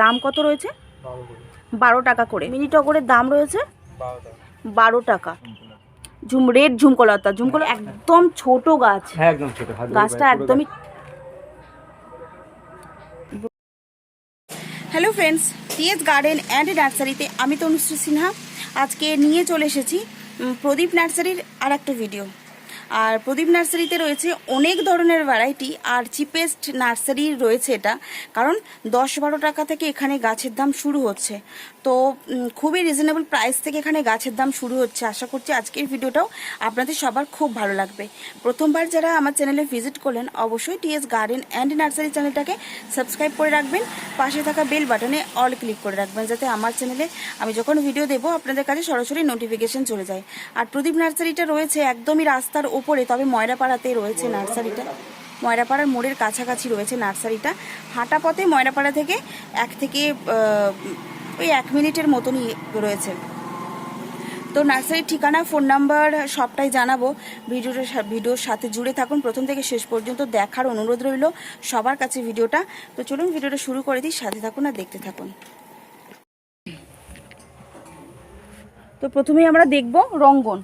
দাম কত রয়েছে? 12 টাকা করে। মিনি টগরের দাম রয়েছে 12 টাকা। রেড ঝুমকলতা, ঝুমকলা একদম ছোট গাছ। হ্যাঁ একদম ছোট, গাছটা একদমই। Hello friends, TS garden and নার্সারিতে আমি তনুশ্রী সিনহা আজকে নিয়ে চলে এসেছি প্রদীপ নার্সারির আর একটা ভিডিও। আর প্রদীপ নার্সারিতে রয়েছে অনেক ধরনের ভ্যারাইটি আর চিপেস্ট নার্সারি রয়েছে এটা, কারণ 10-12 টাকা থেকে এখানে গাছের দাম শুরু হচ্ছে। তো খুবই রিজনেবল প্রাইস থেকে এখানে গাছের দাম শুরু হচ্ছে। আশা করছি আজকের ভিডিওটাও আপনাদের সবার খুব ভালো লাগবে। প্রথমবার যারা আমার চ্যানেলে ভিজিট করলেন অবশ্যই টিএস গার্ডেন অ্যান্ড নার্সারি চ্যানেলটাকে সাবস্ক্রাইব করে রাখবেন, পাশে থাকা বেল বাটনে অল ক্লিক করে রাখবেন, যাতে আমার চ্যানেলে আমি যখন ভিডিও দেবো আপনাদের কাছে সরাসরি নোটিফিকেশন চলে যায়। আর প্রদীপ নার্সারিটা রয়েছে একদমই রাস্তার ওপরে, তবে ময়রাপাড়াতে রয়েছে নার্সারিটা। ময়রাপাড়ার মোড়ের কাছাকাছি রয়েছে নার্সারিটা। হাঁটা পথে ময়রাপাড়া থেকে ওই 1 মিনিটের মতনই রয়েছে। তো নার্সারির ঠিকানা, ফোন নাম্বার সবটাই জানাবো। ভিডিওর সাথে জুড়ে থাকুন, প্রথম থেকে শেষ পর্যন্ত দেখার অনুরোধ রইল সবার কাছে ভিডিওটা। তো চলুন ভিডিওটা শুরু করে দিই, সাথে থাকুন আর দেখতে থাকুন। তো প্রথমেই আমরা দেখব রঙ্গন।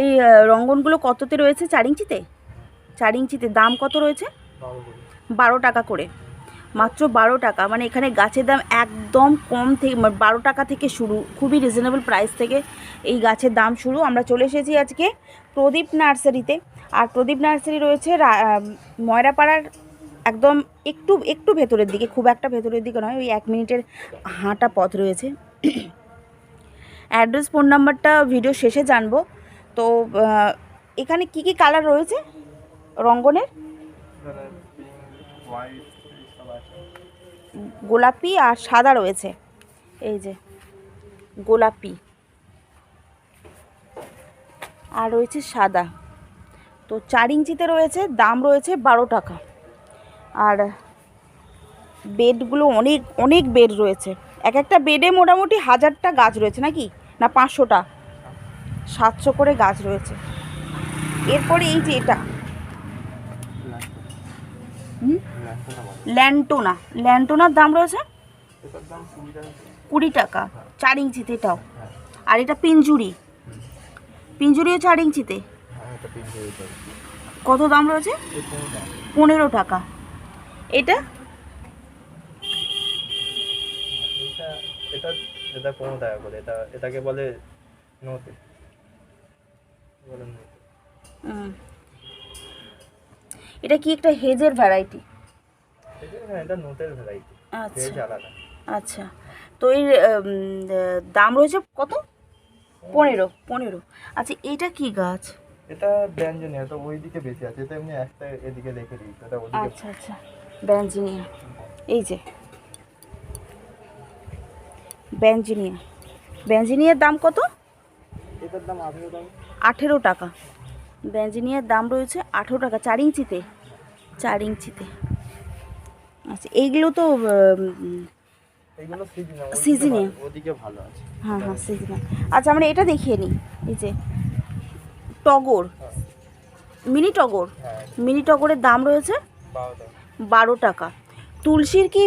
এই রঙ্গনগুলো কততে রয়েছে? 4 ইঞ্চিতে। 4 ইঞ্চিতে দাম কত রয়েছে? 12 টাকা করে, মাত্র 12 টাকা। মানে এখানে গাছের দাম একদম কম থেকে 12 টাকা থেকে শুরু, খুবই রিজনেবল প্রাইস থেকে এই গাছের দাম শুরু। আমরা চলে এসেছি আজকে প্রদীপ নার্সারিতে। আর প্রদীপ নার্সারি রয়েছে ময়রাপাড়ার একদম একটু ভেতরের দিকে, খুব একটা ভেতরের দিকে নয়, ওই 1 মিনিটের হাঁটা পথ রয়েছে। অ্যাড্রেস, ফোন নাম্বারটা ভিডিও শেষে জানবো। তো এখানে কি কি কালার রয়েছে রঙ্গনের? গোলাপি আর সাদা রয়েছে, এই যে গোলাপি আর রয়েছে সাদা। তো 4 ইঞ্চিতে রয়েছে, দাম রয়েছে 12 টাকা। আর বেডগুলো অনেক বেড রয়েছে, এক একটা বেডে মোটামুটি 1000টা গাছ রয়েছে, নাকি না 500টা, 700 করে গাছ রয়েছে। এরপরে এই যে এটা ল্যান্টোনার দাম রয়েছে 20 টাকা 4 ইঞ্চিতে এটাও। আর এটা পিঞ্জুরিও 4 ইঞ্চিতে কত দাম রয়েছে? 15 টাকা। এটা এটা 15 টাকা করে। এটাকে বলে নোতে। এটা কি একটা হেজের ভ্যারাইটি? এটা নোটের ভ্যারাইটি। আচ্ছা, তো এর দাম রয়েছে কত? 15। আচ্ছা, এটা কি গাছ? এটা ব্যাঞ্জনিয়া, তো ওইদিকে বেশি আছে। এটা এমনি একটা এদিকে রেখে দিই, এটা ওদিকে। আচ্ছা, ব্যাঞ্জনিয়া। এই যে ব্যাঞ্জনিয়ার দাম কত? এটার দাম 18 টাকা। ব্যাঞ্জনিয়ার দাম রয়েছে 18 টাকা 4 ইঞ্চিতে। আচ্ছা, এইগুলো তো সিজনে ওদিকে ভালো আছে। হ্যাঁ সিজনে। আচ্ছা, আমরা এটা দেখিয়ে নিই। এই যে টগর, মিনি টগরের দাম রয়েছে 12 টাকা। তুলসীর কি?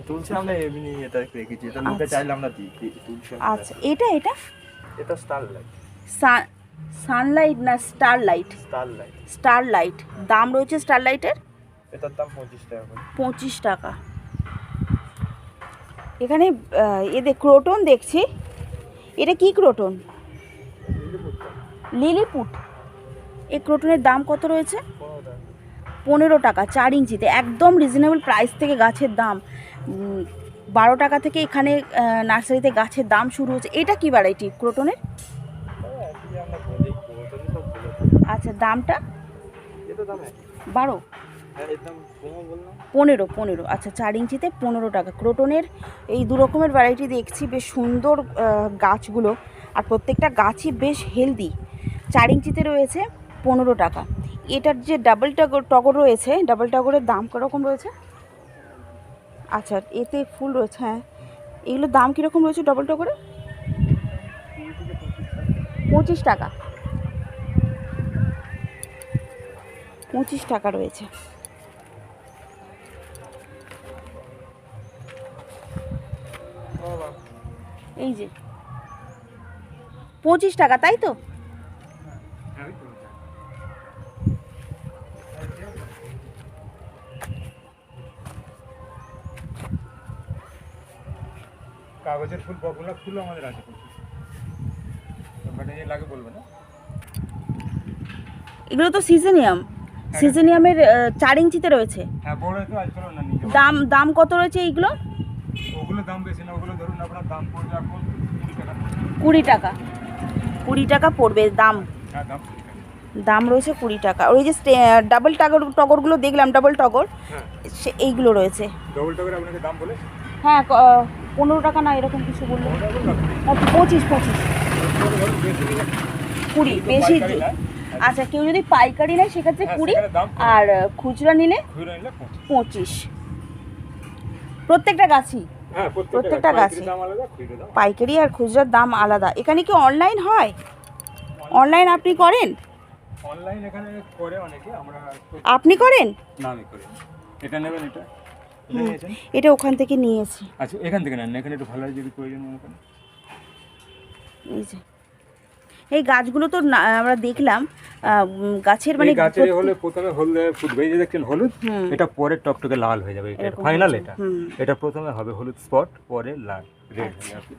তুলসী আমরা এমনি এটা রেখেছি, এটা লোকে চাইলে আমরা দিই তুলসী। আচ্ছা, এটা স্টারলাইট। সানলাইট না স্টারলাইট দাম রয়েছে স্টারলাইটের? এটার দাম 25 টাকা। 25 টাকা। এখানে ক্রোটন দেখছি, এটা কি ক্রোটন? লিলিপুট। এই ক্রোটনের দাম কত রয়েছে? 15 টাকা 4 ইঞ্চিতে, একদম রিজনেবল প্রাইস থেকে গাছের দাম। 12 টাকা থেকে এখানে নার্সারিতে গাছের দাম শুরু হচ্ছে। এটা কি ভ্যারাইটি ক্রোটনের? আচ্ছা, দামটা 12 15। আচ্ছা, 4 ইঞ্চিতে 15 টাকা। ক্রোটনের এই 2 রকমের ভ্যারাইটি দেখছি, বেশ সুন্দর গাছগুলো, আর প্রত্যেকটা গাছই বেশ হেলদি। 4 ইঞ্চিতে রয়েছে 15 টাকা। এটার যে ডাবল টগর রয়েছে, ডাবল টগরের দাম কীরকম রয়েছে? আচ্ছা, এতে ফুল রয়েছে। হ্যাঁ, এগুলোর দাম কীরকম রয়েছে ডাবল টগরের? 25 টাকা। 25 টাকা রয়েছে। এই যে 25 টাকা, তাই তো? কাগজের ফুল, বকুলা ফুল আমাদের আছে, মানে লাগে বলবো না। এগুলো তো সিজনিয়াম, সিজনিয়ামের 4 ইঞ্চিতে রয়েছে। হ্যাঁ, বড় তো আজ চলো না নিয়ে যাবো। দাম কত রয়েছে এইগুলো? ওগুলো দাম বেশি না, ওগুলো ধরুন আপনার দাম পড়বে এখন 20 টাকা। 20 টাকা পড়বে দাম। হ্যাঁ, দাম রয়েছে 20 টাকা। ওই যে ডাবল টগরগুলো দেখলাম, ডাবল টগর, এইগুলো রয়েছে। ডবল টগর আপনাকে দাম বলে? হ্যাঁ, 15 টাকা না এরকম কিছু বললো। 25 20 বেশি। আচ্ছা, কেউ যদি পাইকারি নেয় সেক্ষেত্রে 20, আর খুচরা নিলে 25। প্রত্যেকটা গাছই? হ্যাঁ, প্রত্যেকটা গাছই পাইকারি আর খুচরার দাম আলাদা। এখানে কি অনলাইন হয়? অনলাইন আপনি করেন? অনলাইন এখানে করে অনেকে, আমরা। আপনি করেন? না, আমি করি। এটা নেবেন, এটা এটা ওখান থেকে নিয়েছি। আচ্ছা, এখান থেকে নেন, এখানে একটু ভালো হয় যদি প্রয়োজন মনে করেন। এই যে এই গাছগুলো তো আমরা দেখলাম গাছের মানে গাছের হলে প্রথমে হলুদ ফুটবে, এই যে দেখছেন হলুদ, এটা পরে টকটকে লাল হয়ে যাবে। এটা ফাইনাল। এটা প্রথমে হবে হলুদ স্পট, পরে লাল রেড হয়ে যাবে।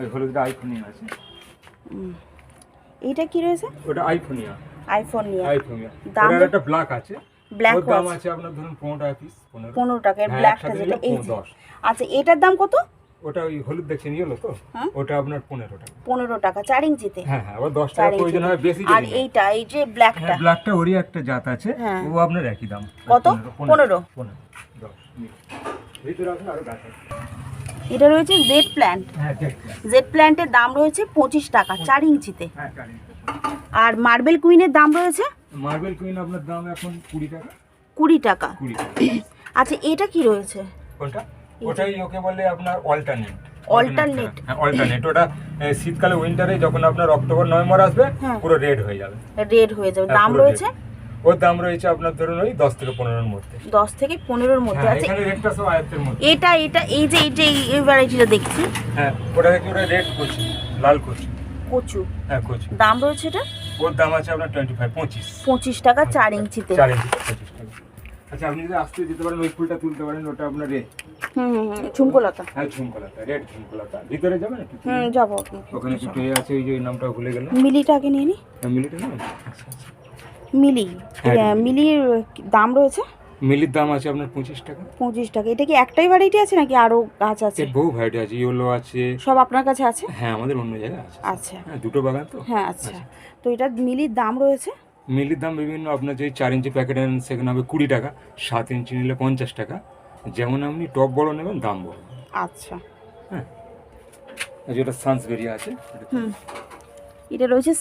এই হলুদটা আইফোনিয়া আছে। এইটা কি রয়েছে? ওটা আইফোনিয়া। দাম? একটা ব্ল্যাক আছে, ব্ল্যাক দাম আছে আপনার ধরুন 15 টাকা পিস। 15 টাকা ব্ল্যাকটা যেটা, এই যে। আচ্ছা, এটার দাম কত? ওটা ওই হলুদ দেখছেন ইয়েলো তো, ওটা আপনার 15 টাকা। 15 টাকা 4 ইঞ্চিতে? হ্যাঁ, আবার 10 টাকা প্রয়োজন হয় বেশি। আর এইটা, এই যে ব্ল্যাকটা? হ্যাঁ, ব্ল্যাকটা ওরই একটা জাত আছে, ও আপনার একই দাম। কত? 15। 10 ভিতরে আছে আরো গাছ আছে। এটা রয়েছে জেড প্ল্যান্ট। হ্যাঁ, জেড প্ল্যান্টের দাম রয়েছে 25 টাকা 4 ইঞ্চিতে। হ্যাঁ, 4 ইঞ্চি। আর মার্বেল কুইনের দাম রয়েছে? মার্বেল কুইন আপনার দাম এখন 20 টাকা। 20 টাকা। 20 টাকা। আচ্ছা, এটা কি রয়েছে? কোনটা? ওটাই ওকে বলে আপনার অল্টারনেট। হ্যাঁ, অল্টারনেট। ওটা শীতকালে উইন্টারে যখন আপনার অক্টোবর নভেম্বর আসবে, পুরো রেড হয়ে যাবে। দাম রয়েছে? ওর দাম রয়েছে আপনার ধরুন ওই 10 থেকে 15 এর মধ্যে। 10 থেকে 15 এর মধ্যে আছে। এখানে রেটটা সব আয়ত্তের মধ্যে। এটা এই যে এই ভ্যারাইটিটা দেখছি। হ্যাঁ, ওটা দেখি, ওটা রেড কচু, লাল কচু। কচু? হ্যাঁ, কচু। দাম রয়েছে এটা? ওর দাম আছে আপনার 25 টাকা 4 ইঞ্চিতে। 4 ইঞ্চিতে 25 টাকা। আচ্ছা, আপনি যদি আসতে দিতে পারেন, ওই ফুলটা তুলতে পারেন, ওটা আপনার রেড। ঝুমকোলতা? হ্যাঁ, ঝুমকোলতা, রেড ঝুমকোলতা। ভিতরে যাবেন একটু? যাবো। ওখানে একটু আছে, ওই যে নামটা ভুলে গেলাম। মিলিটা আগে নিয়ে নি। হ্যাঁ, মিলিটা না? আচ্ছা। মিলির দাম রয়েছে? মিলির দাম আছে আপনার 25 টাকা। 25 টাকা। এটা কি একটাই ভ্যারাইটি আছে নাকি আরো গাছ আছে? বহু ভ্যারাইটি আছে, ইয়েলো আছে। সব আপনার কাছে আছে? হ্যাঁ, আমাদের অন্য জায়গায় আছে। আচ্ছা। হ্যাঁ, দুটো বাগান তো। হ্যাঁ, আচ্ছা। তো এটা মিলির দাম রয়েছে? মিলির দাম বিভিন্ন, আপনার যে 4 ইঞ্চি প্যাকেট নেন সেখানে হবে 20 টাকা, 7 ইঞ্চি নিলে 50 টাকা। যেমন আপনি টপ বড় নেবেন দাম বড়। আচ্ছা। হ্যাঁ, যেটা সানসবেরিয়া আছে। এটা রয়েছে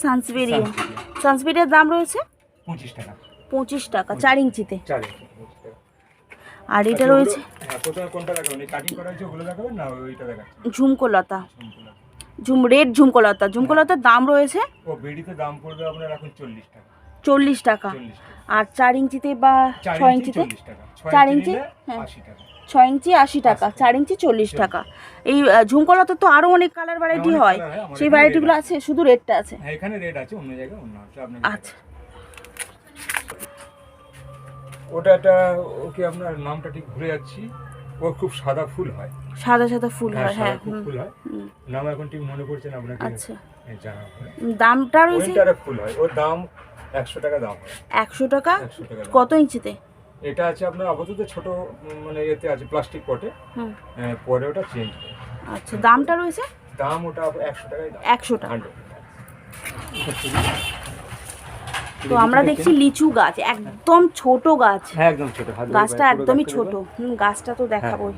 সানসবেরিয়ার দাম রয়েছে 25 টাকা। 25 টাকা 4 ইঞ্চিতে। 4 ইঞ্চি 25 টাকা। আর এটা রয়েছে? হ্যাঁ, প্রথমে কোনটা দেখাবেন? এই কাটিং করা আছে ওগুলো দেখাবেন না ওইটা দেখাচ্ছি? ঝুমকোলতা। রেড ঝুমকোলতার দাম রয়েছে? ও বেডিতে দাম পড়বে আপনার এখন 40 টাকা। 40 টাকা। আর 4 ইঞ্চিতে বা 6 ইঞ্চিতে? 4 ইঞ্চি 80 টাকা। 6 ইঞ্চি 80 টাকা, 4 ইঞ্চি 40 টাকা। এই ঝুমকোলতা তো আরো অনেক কালার ভ্যারাইটি হয়, সেই ভ্যারাইটিগুলো আছে? শুধু রেডটা আছে? হ্যাঁ, এখানে রেড আছে, অন্য জায়গায় অন্য আছে আপনার। আচ্ছা। ওটা ওকে আপনার নামটা ঠিক ভুলে যাচ্ছি। ও খুব সাদা ফুল হয়। সাদা ফুল হয়? হ্যাঁ, খুব ফুল হয়। নাম এখন ঠিক মনে পড়ছে না আপনাকে। আচ্ছা। জানা হবে। দামটা রয়েছে? উইন্টারে ফুল হয়, ওর দাম 100 টাকা দাম হয়। 100 টাকা? কত ইঞ্চিতে? এটা আছে আপনার আপাতত ছোট, মানে এতে আছে প্লাস্টিক পটে। পরে ওটা চেঞ্জ হয়। আচ্ছা, দামটা রয়েছে? দাম ওটা 100 টাকায় দাম। 100 টাকা। তো আমরা দেখছি লিচু গাছ, একদম ছোট গাছ। হ্যাঁ, একদম ছোট। গাছটা একদমই ছোট। গাছটা তো দেখাবোই।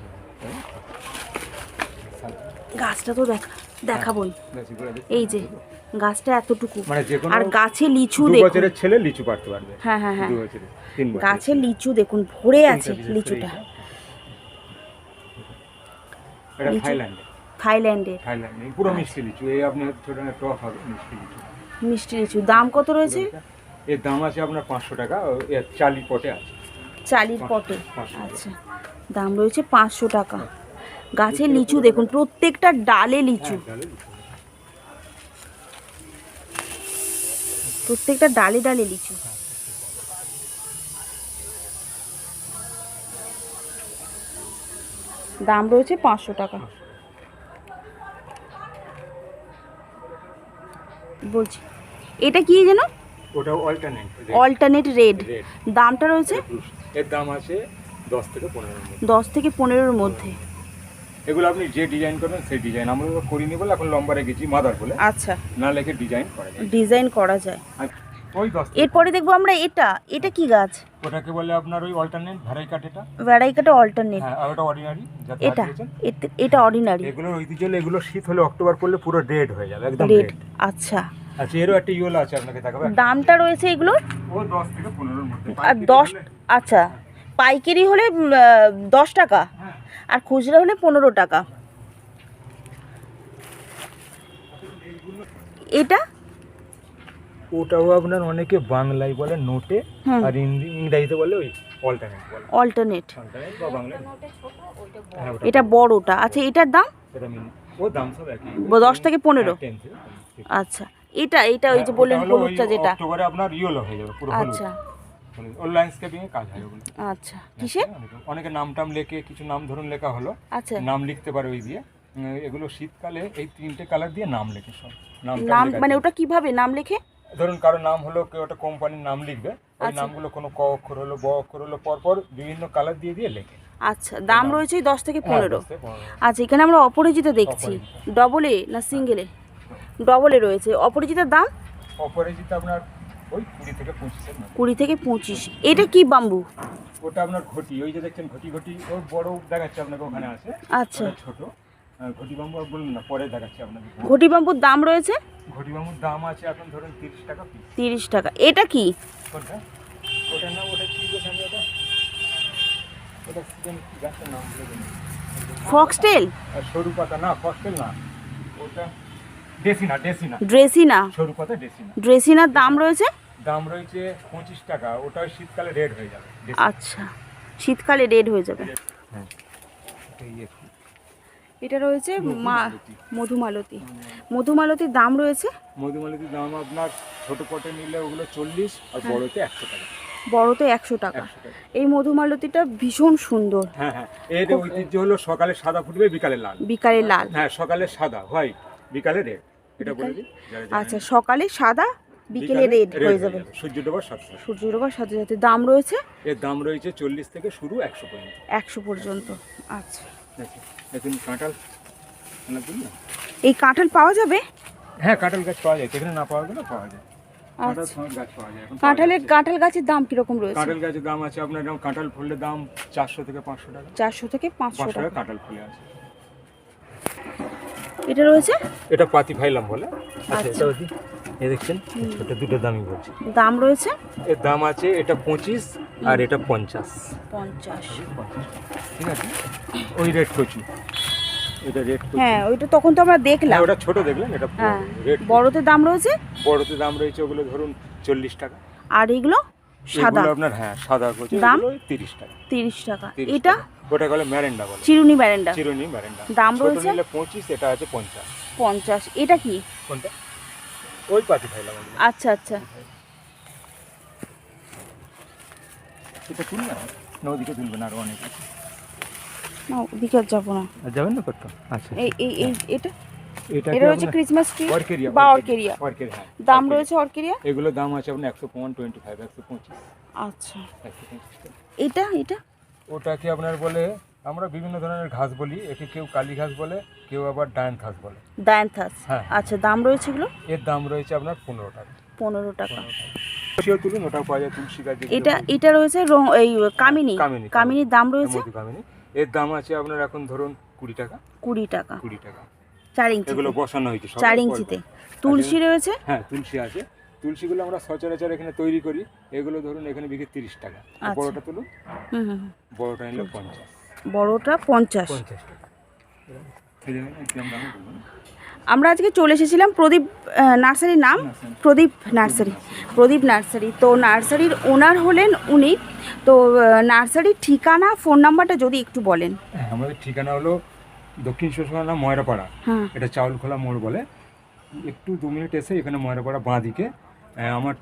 গাছটা তো দেখাবোই। এই যে গাছটা এতটুকু, আর গাছে লিচু দেখুন। 2 বছরের ছেলে লিচু পারতে পারবে। হ্যাঁ, 2 বছরের, 3 বছর। গাছে লিচু দেখুন, ভরে আছে লিচুটা। এটা থাইল্যান্ডে পুরো মিষ্টি লিচু। এই আপনার ছোট টক হবে মিষ্টি লিচু। দাম কত রয়েছে? এর দাম আছে আপনার 500 টাকা। এর 40 পটে আছে। 40 পটে? আচ্ছা, দাম রয়েছে 500 টাকা। গাছের লিচু দেখুন, প্রত্যেকটা ডালে লিচু, প্রত্যেকটা ডালে ডালে লিচু। দাম রয়েছে 500 টাকা। বলছি এটা কি যেন? ওটা অল্টারনেট অল্টারনেট রেড। দামটা রয়েছে? এর দাম আছে 10 থেকে 15 মধ্যে। 10 থেকে 15-এর মধ্যে। এগুলো আপনি যে ডিজাইন করবেন সেই ডিজাইন, আমরা করিনি বলে এখন লম্বা রেখেছি মাদার বলে। আচ্ছা, না লেখে ডিজাইন করা যায়, ডিজাইন করা যায়। ওই 10। এরপরে দেখবো আমরা এটা কি গাছ? ওটাকে বলে আপনার ওই অল্টারনেট ভ্যারাইকাট। এটা ভ্যারাইকাটা অল্টারনেট। হ্যাঁ, আর ওটা অর্ডিনারি। এটা অর্ডিনারি। এগুলো ঐতিহ্য, এগুলো শীত হলে অক্টোবর পড়লে পুরো রেড হয়ে যাবে, একদম রেড। রেড। আচ্ছা আচ্ছা, এরও একটা ইয়েলো আছে, আপনাকে দেখাবো। দামটা রয়েছে এগুলো? ও 10 থেকে 15 এর মধ্যে। আর 10, আচ্ছা পাইকারি হলে 10 টাকা, আর খুচরা হলে 15 টাকা। এটা ওটাও আপনার অনেকে বাংলায় বলে নোটে, আর ইংরেজিতে বলে ওই অল্টারনেট বলে। অল্টারনেট বা বাংলায় এটা বড়টা। আচ্ছা এটার দাম? এটা ও দাম সব একই, 10 থেকে 15। 10 থেকে 15। আচ্ছা এটা ওই যে বললেন হলুদটা যেটা, অক্টোবরে আপনার ইয়েলো হয়ে যাবে পুরো হলুদ। আচ্ছা ওর ল্যান্ডস্কেপিং এ কাজ হয় ওগুলো। আচ্ছা কিসের? অনেকে নাম টাম লেখে, কিছু নাম ধরুন লেখা হলো, আচ্ছা নাম লিখতে পারে ওই দিয়ে। এগুলো শীতকালে এই 3টে কালার দিয়ে নাম লেখে সব। নাম মানে ওটা কিভাবে নাম লেখে? ধরুন কারো নাম হলো, কেউ একটা কোম্পানির নাম লিখবে, ওই নামগুলো কোনো ক অক্ষর হলো, ব অক্ষর হলো, পরপর বিভিন্ন কালার দিয়ে দিয়ে লেখে। আচ্ছা দাম রয়েছে 10 থেকে 15। আচ্ছা এখানে আমরা অপরাজিতা দেখছি, ডবল এ না সিঙ্গেল এ? ডবল এ রয়েছে। অপরাজিতার দাম? অপরাজিতা আপনার ওই 20 থেকে 25 এর মধ্যে। 20 থেকে 25। এটা কি বাম্বু? ওটা আপনার ঘটি, ওই যে দেখছেন ঘটি ঘটি, ওর বড় দেখাচ্ছে আপনাকে ওখানে আছে। আচ্ছা ছোট ঘটি বাম্বু বলুন না, পরে দেখাচ্ছি আপনাকে। ঘটি বাম্বুর দাম রয়েছে? ঘটি বাম্বুর দাম আছে এখন ধরুন 30 টাকা পিস। 30 টাকা। এটা কি? কোনটা? ওটা না, ওটা কি গো আমি ওটা সিজন গাছটার নাম বলে দিন। ফক্সটেল? আর সরু পাতা না, ফক্সটেল না, ওটা ডেসিনা। ড্রেসিনা। সরু পাতা ডেসিনা। ড্রেসিনার দাম রয়েছে? দাম রয়েছে 25 টাকা। ওটা শীতকালে রেড হয়ে যাবে। আচ্ছা শীতকালে রেড হয়ে যাবে। হ্যাঁ, এটা রয়েছে মধুমালতী। মধুমালতীর দাম রয়েছে? মধুমালতীর দাম আপনার ছোট পটে নিলে ওগুলো 40, আর বড়তে 100 টাকা। বড়তে 100 টাকা। এই মধুমালতীটা ভীষণ সুন্দর। হ্যাঁ হ্যাঁ, এর ঐতিহ্য হলো সকালে সাদা ফুটবে, বিকালে লাল। বিকালে লাল। হ্যাঁ, সকালে সাদা হোয়াইট, বিকালে রেড। এটা বলে দিই। আচ্ছা সকালে সাদা, বিকেলে রেড হয়ে যাবে। সূর্য ডোবার সাথে সাথে। সূর্য ডোবার সাথে সাথে। দাম রয়েছে? এর দাম রয়েছে 40 থেকে শুরু 100 পর্যন্ত। 100 পর্যন্ত। আচ্ছা এখন কাঁঠাল এই কাঁঠাল পাওয়া যাবে? হ্যাঁ, কাঁঠাল গাছ পাওয়া যায়, এখানে না পাওয়া গেলে পাওয়া যায়। কাঁঠাল গাছের দাম কিরকম রয়েছে? কাঁঠাল গাছের দাম আছে আপনার, কাঁঠাল ফুলের দাম 400 থেকে 500 টাকা। 400 থেকে 500 টাকা কাঁঠাল ফুলে আছে। এটা রয়েছে? এটা পাতি ফাইলাম বলে। আচ্ছা এটা ওই এই দেখছেন, ছোট দুটো দামই বলছি। দাম রয়েছে? এর দাম আছে এটা 25 আর এটা 50। ঠিক আছে, ওই রেড কচু, এটা রেড কচু। হ্যাঁ ওইটা তখন তো আমরা দেখলাম। ওটা ছোট দেখলেন, এটা রেড। বড়তে দাম রয়েছে? বড়তে দাম রয়েছে ওগুলো ধরুন 40 টাকা। আর এগুলো সাদা? এগুলো আপনার হ্যাঁ সাদা কচু, এগুলো 30 টাকা। 30 টাকা। এটা ওটা বলে ম্যারেন্ডা বলে। চিরুনি ম্যারেন্ডা। চিরুনি ম্যারেন্ডা। দাম রয়েছে? 25, এটা আছে 50। এটা কি? কোনটা? ওই পাতি ফাইলাম। আচ্ছা আচ্ছা। এটা তুলবে না, ওদিকে তুলবে না, আরো অনেক আছে। না ওদিকে আর যাবো না। যাবেন না করতে? আচ্ছা এটা রয়েছে ক্রিসমাস ট্রি বা অর্কেরিয়া। হ্যাঁ, দাম রয়েছে অর্কেরিয়া? এগুলো দাম আছে আপনার 125, 125। আচ্ছা এটা ওটাকে আপনার বলে, আমরা বিভিন্ন ধরনের ঘাস বলি, একে কেউ কালী ঘাস বলে, কেউ আবার ডায়ান ঘাস বলে। ডায়ান্থাস। হ্যাঁ। আচ্ছা দাম রয়েছে এগুলো? এর দাম রয়েছে আপনার 15 টাকা। 15 টাকা। তুলুন, ওটাও পাওয়া যায় তুলসী গাছ। এটা রয়েছে এই কামিনীর দাম রয়েছে? কামিনী, এর দাম আছে আপনার এখন ধরুন 20 টাকা। 20 টাকা। 20 টাকা 4 ইঞ্চি। এগুলো বসানো হয়েছে 4 ইঞ্চিতে। তুলসী রয়েছে? হ্যাঁ তুলসী আছে। তুলসীগুলো আমরা সচরাচর এখানে তৈরি করি, এগুলো ধরুন এখানে বিক্রি 30 টাকা। বড়টা তুলুন। বড়টা নিলে 50। বড়টা 50 টাকা। আমরা আজকে চলে এসেছিলাম প্রদীপ নার্সারির নাম প্রদীপ নার্সারি। তো নার্সারির ওনার হলেন উনি। তো নার্সারির ঠিকানা, ফোন নাম্বারটা যদি একটু বলেন। আমাদের ঠিকানা হলো দক্ষিণ শ্মশানা ময়রাপাড়া, হ্যাঁ এটা চাউলখোলা মোড় বলে। একটু 2 মিনিট এসে এখানে ময়রাপাড়া বাঁ দিকে। আমার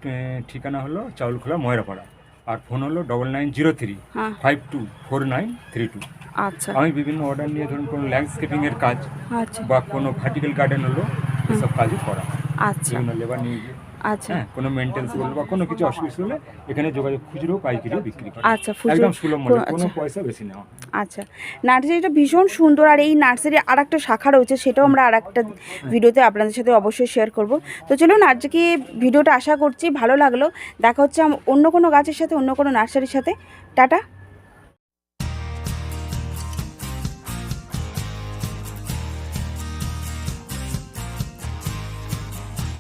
ঠিকানা হলো চাউলখোলা ময়রাপাড়া, আর ফোন হলো 9903 হ্যাঁ 524932। আচ্ছা আমি বিভিন্ন অর্ডার নিয়ে, ধরুন কোনো ল্যান্ডস্কেপিংয়ের কাজ আচ্ছা বা কোনো ভার্টিক্যাল গার্ডেন হলো, এসব কাজই করা, আচ্ছা বিভিন্ন লেবার নিয়ে গিয়ে। আচ্ছা হ্যাঁ, কোনো মেনটেন্স করলো বা কোনো কিছু অসুবিধা হলে এখানে যোগাযোগ, খুচরো পাইকারিও বিক্রি করে। আচ্ছা, খুচরো- একদম সুলভ মূল্যে, কোনো আচ্ছা। পয়সা বেশি নেওয়া হয় না। আচ্ছা, নার্সারিটা ভীষণ সুন্দর। আর এই নার্সারি আর একটা শাখা রয়েছে, সেটাও আমরা আর একটা ভিডিওতে আপনাদের সাথে অবশ্যই শেয়ার করব। তো চলুন, আজকে ভিডিওটা আশা করছি ভালো লাগলো। দেখা হচ্ছে অন্য কোনো গাছের সাথে, অন্য কোনো নার্সারির সাথে। টাটা।